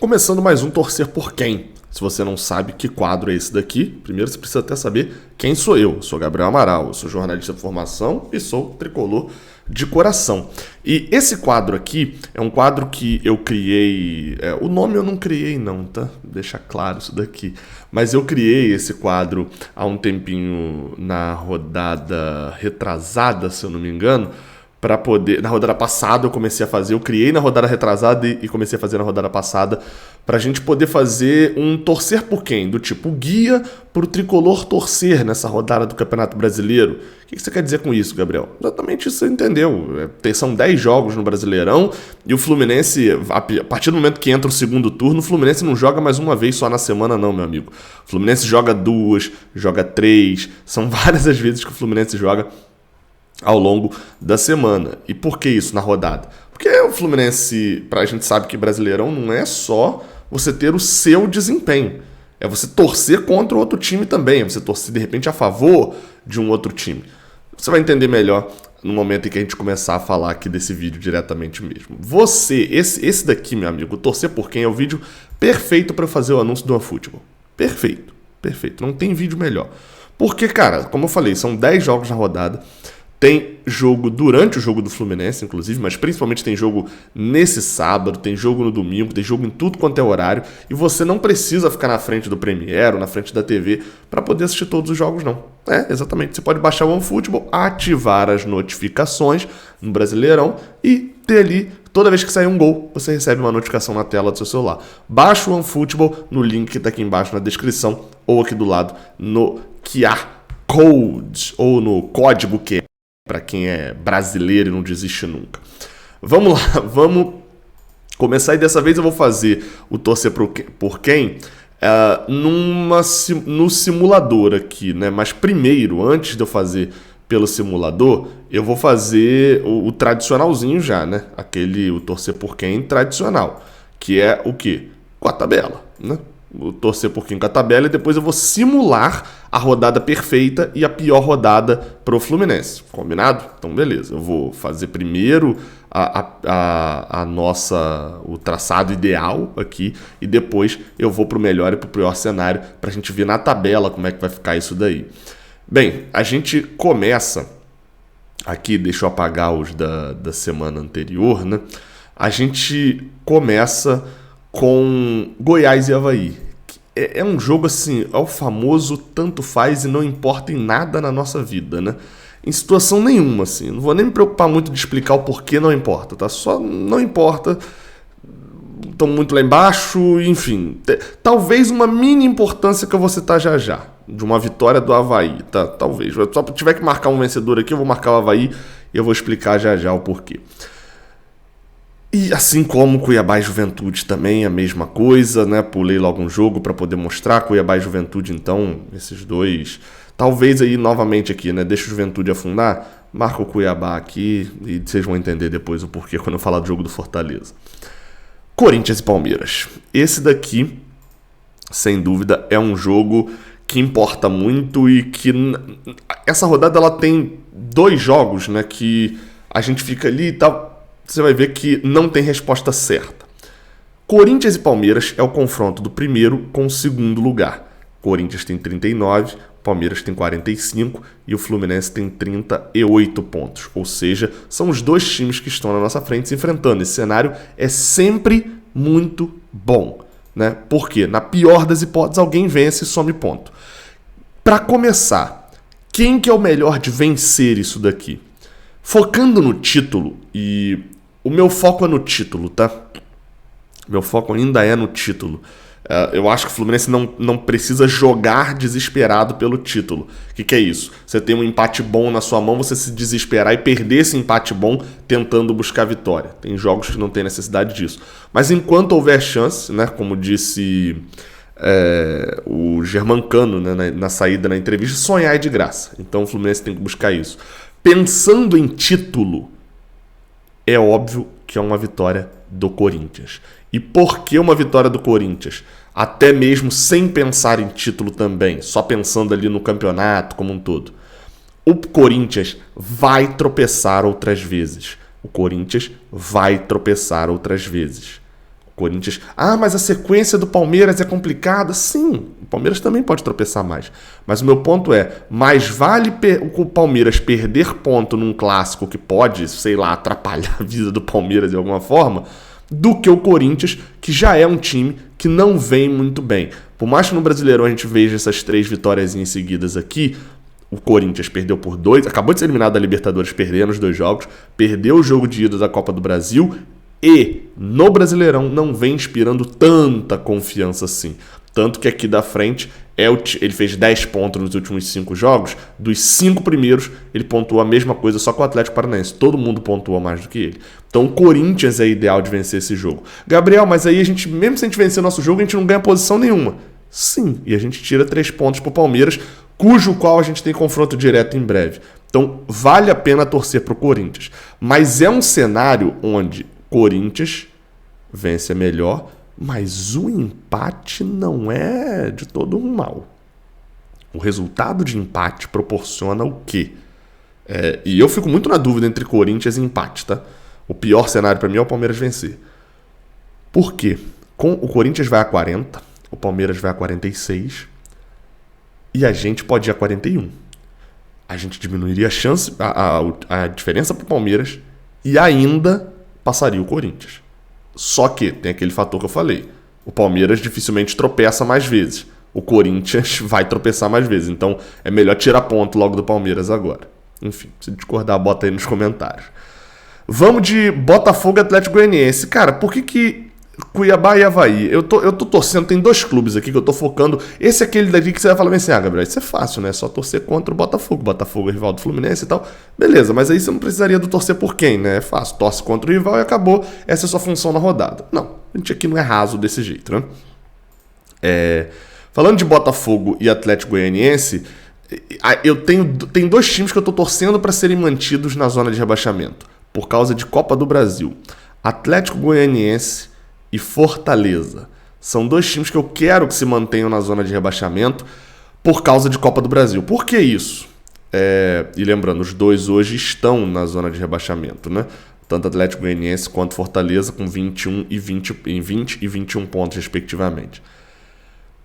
Começando mais um Torcer por Quem. Se você não sabe que quadro é esse daqui, primeiro você precisa até saber quem sou eu. Eu sou Gabriel Amaral, eu sou jornalista de formação e sou tricolor de coração. E esse quadro aqui é um quadro que eu criei... o nome eu não criei não, tá? Deixa claro isso daqui. Mas eu criei esse quadro há um tempinho na rodada retrasada, se eu não me engano, para poder... Na rodada passada eu comecei a fazer, eu criei na rodada retrasada e comecei a fazer na rodada passada, pra gente poder fazer um torcer por quem? Do tipo guia pro tricolor torcer nessa rodada do Campeonato Brasileiro. O que você quer dizer com isso, Gabriel? Exatamente isso, você entendeu. São 10 jogos no Brasileirão e o Fluminense, a partir do momento que entra o segundo turno, o Fluminense não joga mais uma vez só na semana não, meu amigo. O Fluminense joga 2, joga 3, são várias as vezes que o Fluminense joga ao longo da semana. E por que isso na rodada? Porque o Fluminense, a gente sabe que Brasileirão não é só você ter o seu desempenho. É você torcer contra outro time também. É você torcer, de repente, a favor de um outro time. Você vai entender melhor no momento em que a gente começar a falar aqui desse vídeo diretamente mesmo. Esse daqui, meu amigo, Torcer por Quem, é o vídeo perfeito para fazer o anúncio do OneFootball. Perfeito, perfeito. Não tem vídeo melhor. Porque, cara, como eu falei, são 10 jogos na rodada. Tem jogo durante o jogo do Fluminense, inclusive, mas principalmente tem jogo nesse sábado, tem jogo no domingo, tem jogo em tudo quanto é horário, e você não precisa ficar na frente do Premiere ou na frente da TV para poder assistir todos os jogos, não. Exatamente. Você pode baixar o OneFootball, ativar as notificações no Brasileirão e ter ali, toda vez que sair um gol, você recebe uma notificação na tela do seu celular. Baixa o OneFootball no link que está aqui embaixo na descrição ou aqui do lado no QR Code ou no código QR. Para quem é brasileiro e não desiste nunca. Vamos lá, vamos começar. E dessa vez eu vou fazer o Torcer por Quem no simulador aqui, né? Mas primeiro, antes de eu fazer pelo simulador, eu vou fazer o tradicionalzinho já, né? O Torcer por Quem tradicional, que é o quê? Com a tabela, né? O Torcer por Quem com a tabela e depois eu vou simular a rodada perfeita e a pior rodada pro Fluminense. Combinado? Então beleza, eu vou fazer primeiro o traçado ideal aqui e depois eu vou pro melhor e pro pior cenário pra gente ver na tabela como é que vai ficar isso daí. Bem, a gente começa aqui, deixa eu apagar os da semana anterior, né? A gente começa com Goiás e Avaí. É um jogo assim, é o famoso tanto faz e não importa em nada na nossa vida, né? Em situação nenhuma, assim. Não vou nem me preocupar muito de explicar o porquê não importa, tá? Só não importa. Estão muito lá embaixo, enfim. Talvez uma mini importância que eu vou citar já já. De uma vitória do Avaí, tá? Talvez. Só se tiver que marcar um vencedor aqui, eu vou marcar o Avaí e eu vou explicar já já o porquê. E assim como Cuiabá e Juventude também, a mesma coisa, né? Pulei logo um jogo para poder mostrar Cuiabá e Juventude, então, esses dois. Talvez aí novamente aqui, né? Deixa o Juventude afundar, marca o Cuiabá aqui e vocês vão entender depois o porquê quando eu falar do jogo do Fortaleza. Corinthians e Palmeiras. Esse daqui, sem dúvida, é um jogo que importa muito e que essa rodada ela tem 2 jogos, né? Que a gente fica ali e tal. Você vai ver que não tem resposta certa. Corinthians e Palmeiras é o confronto do primeiro com o segundo lugar. Corinthians tem 39, Palmeiras tem 45 e o Fluminense tem 38 pontos. Ou seja, são os 2 times que estão na nossa frente se enfrentando. Esse cenário é sempre muito bom, né? Porque, na pior das hipóteses, alguém vence e some ponto. Para começar, quem que é o melhor de vencer isso daqui? Focando no título, e o meu foco é no título, tá? Meu foco ainda é no título. Eu acho que o Fluminense não precisa jogar desesperado pelo título. O que é isso? Você tem um empate bom na sua mão, você se desesperar e perder esse empate bom tentando buscar vitória. Tem jogos que não tem necessidade disso. Mas enquanto houver chance, né, como disse o Germancano, né, na saída na entrevista, sonhar é de graça. Então o Fluminense tem que buscar isso. Pensando em título, é óbvio que é uma vitória do Corinthians. E por que uma vitória do Corinthians? Até mesmo sem pensar em título também, só pensando ali no campeonato como um todo. O Corinthians vai tropeçar outras vezes. O Corinthians vai tropeçar outras vezes. Corinthians... mas a sequência do Palmeiras é complicada. Sim, o Palmeiras também pode tropeçar mais. Mas o meu ponto é, mais vale o Palmeiras perder ponto num clássico que pode, sei lá, atrapalhar a vida do Palmeiras de alguma forma, do que o Corinthians, que já é um time que não vem muito bem. Por mais que no Brasileirão a gente veja essas 3 vitórias seguidas aqui, o Corinthians perdeu por 2, acabou de ser eliminado da Libertadores perdendo os 2 jogos, perdeu o jogo de ida da Copa do Brasil e no Brasileirão não vem inspirando tanta confiança assim. Tanto que aqui da frente ele fez 10 pontos nos últimos 5 jogos, dos 5 primeiros ele pontuou a mesma coisa, só com o Atlético Paranaense. Todo mundo pontuou mais do que ele. Então o Corinthians é ideal de vencer esse jogo. Gabriel, mas aí mesmo se a gente vencer o nosso jogo, a gente não ganha posição nenhuma. Sim, e a gente tira 3 pontos pro Palmeiras, cujo qual a gente tem confronto direto em breve. Então vale a pena torcer pro Corinthians. Mas é um cenário onde Corinthians vence melhor, mas o empate não é de todo um mal. O resultado de empate proporciona o quê? E eu fico muito na dúvida entre Corinthians e empate, tá? O pior cenário para mim é o Palmeiras vencer. Por quê? O Corinthians vai a 40, o Palmeiras vai a 46 e a gente pode ir a 41. A gente diminuiria a chance, a diferença para o Palmeiras e ainda passaria o Corinthians. Só que tem aquele fator que eu falei. O Palmeiras dificilmente tropeça mais vezes. O Corinthians vai tropeçar mais vezes. Então é melhor tirar ponto logo do Palmeiras agora. Enfim, se discordar, bota aí nos comentários. Vamos de Botafogo e Atlético Goianiense. Cara, por que Cuiabá e Avaí? Eu tô torcendo, tem 2 clubes aqui que eu tô focando. Esse é aquele daqui que você vai falar assim, Gabriel, isso é fácil, né? É só torcer contra o Botafogo. Botafogo é rival do Fluminense e tal. Beleza, mas aí você não precisaria do torcer por quem, né? É fácil, torce contra o rival e acabou. Essa é a sua função na rodada. Não, a gente aqui não é raso desse jeito, né? Falando de Botafogo e Atlético Goianiense, tem 2 times que eu tô torcendo para serem mantidos na zona de rebaixamento, por causa de Copa do Brasil. Atlético Goianiense e Fortaleza. São 2 times que eu quero que se mantenham na zona de rebaixamento por causa de Copa do Brasil. Por que isso? E lembrando, os 2 hoje estão na zona de rebaixamento, né? Tanto Atlético Goianiense quanto Fortaleza com 20 e 21 pontos, respectivamente.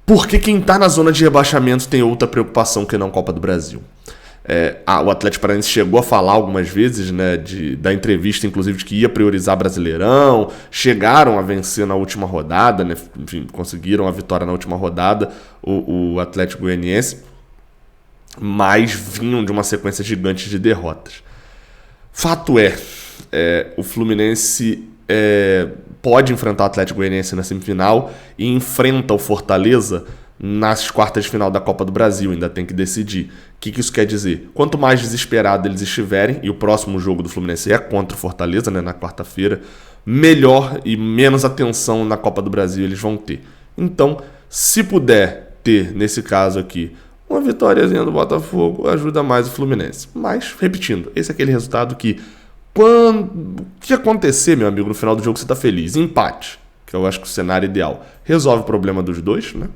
Porque quem está na zona de rebaixamento tem outra preocupação que não Copa do Brasil. O Atlético Paranaense chegou a falar algumas vezes, né, da entrevista, inclusive, de que ia priorizar Brasileirão, chegaram a vencer na última rodada, né, enfim, conseguiram a vitória na última rodada, o Atlético Goianiense, mas vinham de uma sequência gigante de derrotas. Fato o Fluminense pode enfrentar o Atlético Goianiense na semifinal e enfrenta o Fortaleza nas quartas de final da Copa do Brasil, ainda tem que decidir. O que isso quer dizer? Quanto mais desesperado eles estiverem, e o próximo jogo do Fluminense é contra o Fortaleza, né, na quarta-feira, melhor e menos atenção na Copa do Brasil eles vão ter. Então, se puder ter, nesse caso aqui, uma vitóriazinha do Botafogo, ajuda mais o Fluminense. Mas, repetindo, esse é aquele resultado que, o que acontecer, meu amigo, no final do jogo você tá feliz. Empate, que eu acho que é o cenário ideal. Resolve o problema dos 2, né?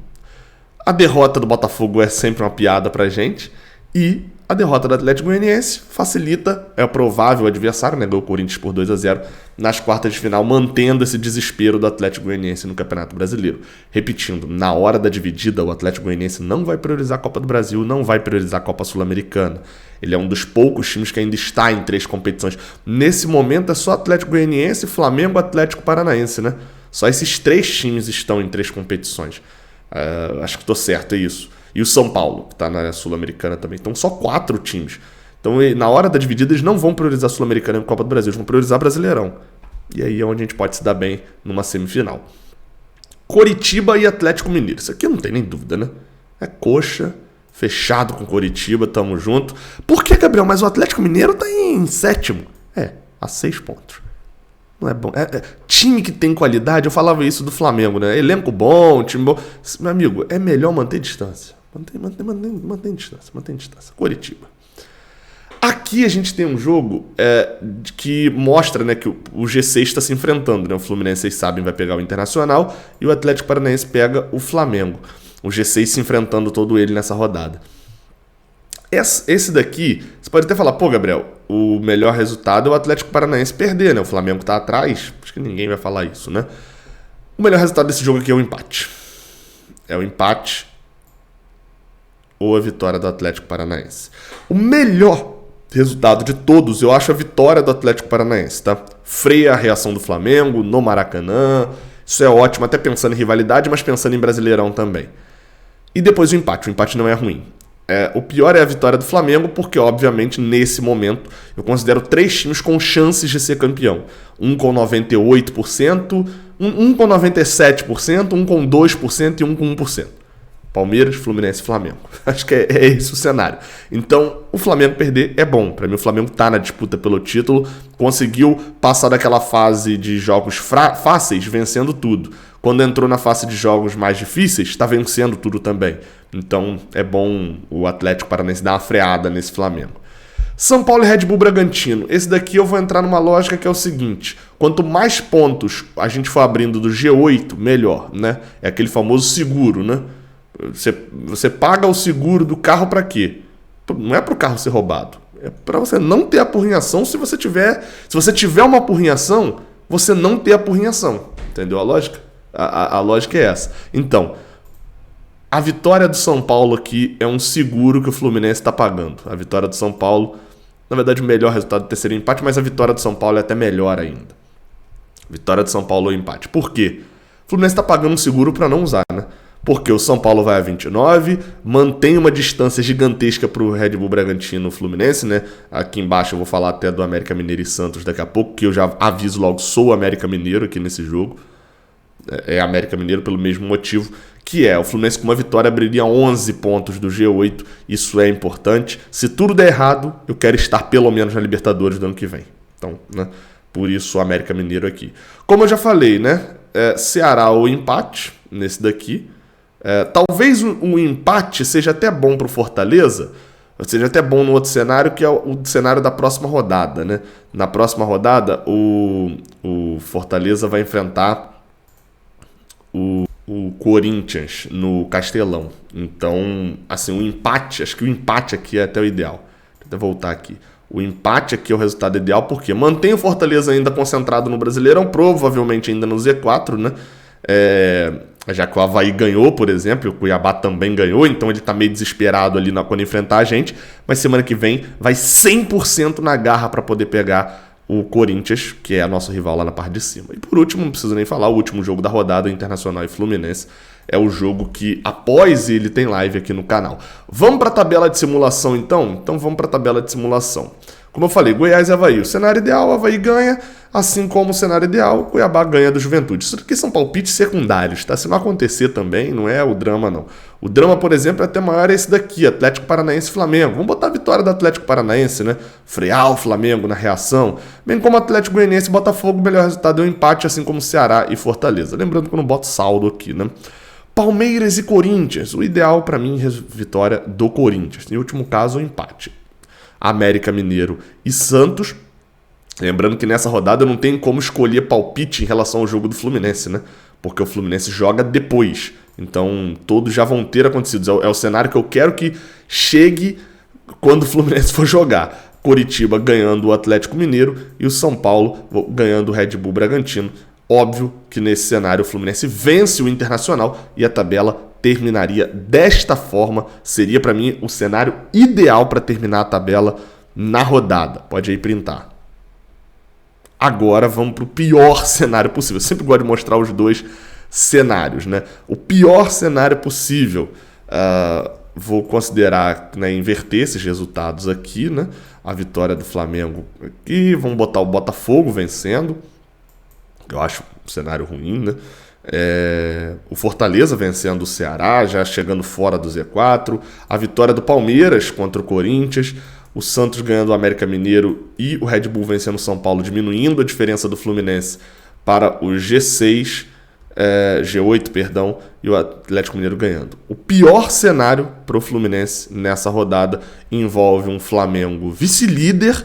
A derrota do Botafogo é sempre uma piada pra gente. E a derrota do Atlético Goianiense facilita, é o provável adversário, né? Ganhou o Corinthians por 2-0 nas quartas de final, mantendo esse desespero do Atlético Goianiense no Campeonato Brasileiro. Repetindo, na hora da dividida, o Atlético Goianiense não vai priorizar a Copa do Brasil, não vai priorizar a Copa Sul-Americana. Ele é um dos poucos times que ainda está em 3 competições. Nesse momento é só Atlético Goianiense, Flamengo, Atlético Paranaense, né? Só esses 3 times estão em 3 competições. Acho que estou certo, é isso. E o São Paulo, que está na Sul-Americana também. Então, só 4 times. Então, na hora da dividida, eles não vão priorizar a Sul-Americana e a Copa do Brasil, eles vão priorizar Brasileirão. E aí é onde a gente pode se dar bem numa semifinal. Coritiba e Atlético Mineiro. Isso aqui não tem nem dúvida, né? É coxa, fechado com Coritiba, tamo junto. Por que, Gabriel? Mas o Atlético Mineiro tá em 7º. A 6 pontos. Não é bom. Time que tem qualidade, eu falava isso do Flamengo, né? Elenco bom, time bom. Meu amigo, é melhor manter distância. Mantém distância. Coritiba. Aqui a gente tem um jogo que mostra, né, que o G6 está se enfrentando, né? O Fluminense, vocês sabem, vai pegar o Internacional e o Atlético Paranaense pega o Flamengo. O G6 se enfrentando todo ele nessa rodada. Esse daqui, você pode até falar, pô, Gabriel, o melhor resultado é o Atlético Paranaense perder, né? O Flamengo tá atrás, acho que ninguém vai falar isso, né? O melhor resultado desse jogo aqui é o empate. É o empate ou a vitória do Atlético Paranaense. O melhor resultado de todos, eu acho a vitória do Atlético Paranaense, tá? Freia a reação do Flamengo no Maracanã. Isso é ótimo, até pensando em rivalidade, mas pensando em Brasileirão também. E depois o empate não é ruim. O pior é a vitória do Flamengo, porque obviamente nesse momento eu considero 3 times com chances de ser campeão. Um com 98%, um com 97%, um com 2% e um com 1%. Palmeiras, Fluminense e Flamengo. Acho que é esse o cenário. Então, o Flamengo perder é bom. Para mim, o Flamengo está na disputa pelo título, conseguiu passar daquela fase de jogos fáceis, vencendo tudo. Quando entrou na fase de jogos mais difíceis, está vencendo tudo também. Então, é bom o Atlético Paranaense dar uma freada nesse Flamengo. São Paulo e Red Bull Bragantino. Esse daqui eu vou entrar numa lógica que é o seguinte: quanto mais pontos a gente for abrindo do G8, melhor, né? É aquele famoso seguro, né? Você paga o seguro do carro para quê? Não é para o carro ser roubado. É para você não ter apurrinhação. Se você tiver uma apurrinhação, você não ter apurrinhação. Entendeu a lógica? A lógica é essa. Então, a vitória do São Paulo aqui é um seguro que o Fluminense está pagando. A vitória do São Paulo, na verdade, o melhor resultado do terceiro empate, mas a vitória do São Paulo é até melhor ainda. Vitória do São Paulo ou empate. Por quê? O Fluminense está pagando um seguro para não usar, né? Porque o São Paulo vai a 29, mantém uma distância gigantesca para o Red Bull Bragantino e Fluminense, né? Aqui embaixo eu vou falar até do América Mineiro e Santos daqui a pouco, que eu já aviso logo, sou América Mineiro aqui nesse jogo. É América Mineiro pelo mesmo motivo, que é o Fluminense com uma vitória abriria 11 pontos do G8, isso é importante. Se tudo der errado, eu quero estar pelo menos na Libertadores do ano que vem. Então, né? Por isso o América Mineiro aqui. Como eu já falei, né? Ceará ou empate nesse daqui. Talvez o empate seja até bom para o Fortaleza, seja até bom no outro cenário, que é o cenário da próxima rodada, né? Na próxima rodada, o Fortaleza vai enfrentar o Corinthians no Castelão. Então, assim, o empate, acho que o empate aqui é até o ideal. Deixa eu voltar aqui. O empate aqui é o resultado ideal, porque mantém o Fortaleza ainda concentrado no Brasileirão, provavelmente ainda no Z4, né? Já que o Avaí ganhou, por exemplo, o Cuiabá também ganhou, então ele tá meio desesperado ali quando enfrentar a gente, mas semana que vem vai 100% na garra para poder pegar o Corinthians, que é nosso rival lá na parte de cima. E por último, não preciso nem falar, o último jogo da rodada, o Internacional e Fluminense, é o jogo que após ele tem live aqui no canal. Vamos para a tabela de simulação então? Então vamos para a tabela de simulação. Como eu falei, Goiás e Avaí. O cenário ideal, o Avaí ganha, assim como o cenário ideal, o Cuiabá ganha do Juventude. Isso aqui são palpites secundários, tá? Se não acontecer também, não é o drama, não. O drama, por exemplo, é até maior esse daqui, Atlético Paranaense e Flamengo. Vamos botar a vitória do Atlético Paranaense, né? Frear o Flamengo na reação. Bem como Atlético Goianiense e Botafogo, o melhor resultado é o empate, assim como Ceará e Fortaleza. Lembrando que eu não boto saldo aqui, né? Palmeiras e Corinthians. O ideal, para mim, é vitória do Corinthians. Em último caso, o empate. América Mineiro e Santos. Lembrando que nessa rodada eu não tenho como escolher palpite em relação ao jogo do Fluminense, né? Porque o Fluminense joga depois. Então todos já vão ter acontecido. É o cenário que eu quero que chegue quando o Fluminense for jogar. Coritiba ganhando o Atlético Mineiro e o São Paulo ganhando o Red Bull Bragantino. Óbvio que nesse cenário o Fluminense vence o Internacional e a tabela terminaria desta forma. Seria para mim o cenário ideal para terminar a tabela na rodada. Pode aí printar. Agora vamos para o pior cenário possível. Eu sempre gosto de mostrar os dois cenários, né? O pior cenário possível. Vou considerar, né, inverter esses resultados aqui, né? A vitória do Flamengo aqui. Vamos botar o Botafogo vencendo. Eu acho um cenário ruim, né? O Fortaleza vencendo o Ceará, já chegando fora do Z4, a vitória do Palmeiras contra o Corinthians, o Santos ganhando o América Mineiro e o Red Bull vencendo o São Paulo, diminuindo a diferença do Fluminense para o G6, G8, perdão, e o Atlético Mineiro ganhando. O pior cenário para o Fluminense nessa rodada envolve um Flamengo vice-líder,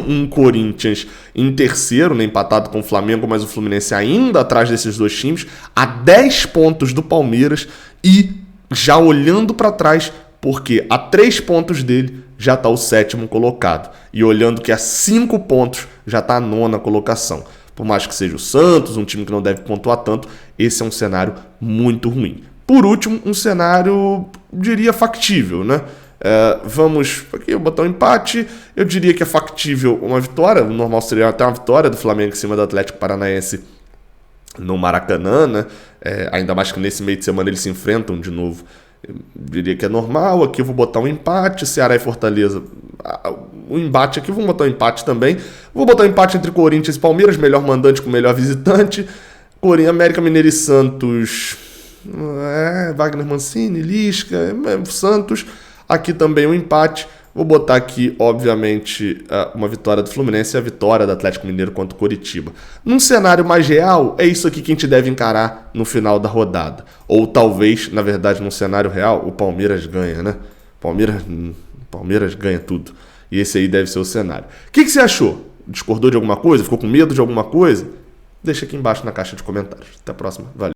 um Corinthians em terceiro, né, empatado com o Flamengo, mas o Fluminense ainda atrás desses dois times, a 10 pontos do Palmeiras e já olhando para trás, porque a 3 pontos dele já está o 7º colocado. E olhando que a 5 pontos já está a 9ª colocação. por mais que seja o Santos, um time que não deve pontuar tanto, esse é um cenário muito ruim. Por último, um cenário, diria, factível, né? Vamos aqui, eu botar um empate. Eu diria que é factível uma vitória. O normal seria até uma vitória do Flamengo em cima do Atlético Paranaense no Maracanã, né? Ainda mais que nesse meio de semana eles se enfrentam de novo. Eu diria que é normal. Aqui eu vou botar um empate. Ceará e Fortaleza. O embate aqui, vamos botar um empate também. Vou botar um empate entre Corinthians e Palmeiras, melhor mandante com melhor visitante. América Mineiro e Santos. Wagner Mancini, Lisca, Santos. Aqui também um empate. Vou botar aqui, obviamente, uma vitória do Fluminense e a vitória do Atlético Mineiro contra o Coritiba. Num cenário mais real, é isso aqui que a gente deve encarar no final da rodada. Ou talvez, na verdade, num cenário real, o Palmeiras ganha, né? Palmeiras ganha tudo. E esse aí deve ser o cenário. O que você achou? Discordou de alguma coisa? Ficou com medo de alguma coisa? Deixa aqui embaixo na caixa de comentários. Até a próxima. Valeu.